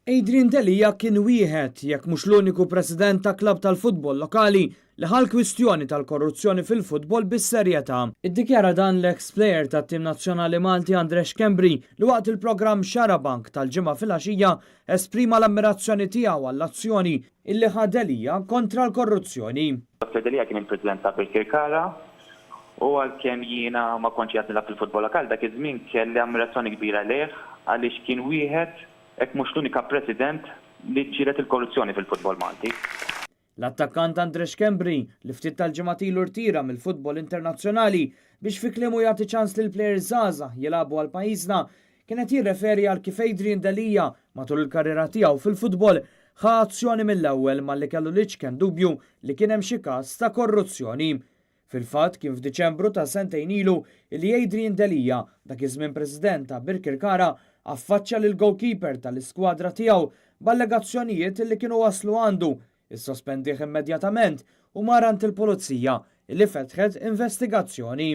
Adrian Delia kien wieħed jekk mhux l-uniku president ta' klabb tal-futbol lokali li ħal kwistjoni tal-korruzzjoni fil-futbol bis-serjetà. Iddikjara dan l-ex-plejer tat-tim nazzjonali Malti Andres Kembri li waqt il-programm Xarabank tal-ġimgħa fil-għaxija esprima l-ammirazzjoni tiegħu għall-azzjoni illi ħa Delia kontra l-korruzzjoni. Delia kien il-President ta' Kirkara u għalkemm jiena ma kontx jagħtilha fil-futbol lokali dak iż-żmien kelli ammirazzjoni kbira leh għaliex kien wieħed hekk mhux l-unika president li ġiret il-korruzzjoni fil-futbol Malti. L-attakkant Andres Kembri li ftit tal-ġimgħat ilu rtira mill-futbol internazzjonali biex fi kliemu jagħti ċans lil plejers żgħażagħ jilagħbu għal pajjiżna kienet jirreferi għal kif Adrian Delia matul il-karriera tiegħu fil-futbol ħa azzjoni mill-ewwel malli kellu liċken dubju li kien hemm xi każ ta' korruzzjoni. Fil-fatt kien f'Diċembru ta' sentejn ilu li Adrian Delia dak iż-żmien President ta' Birkirkara affaċċja lil goalkeeper tal-iskwadra tiegħu b'allegazzjonijiet li kienu waslu għandu, issospendih immedjatament u marant il-pulizija li fetħet investigazzjoni.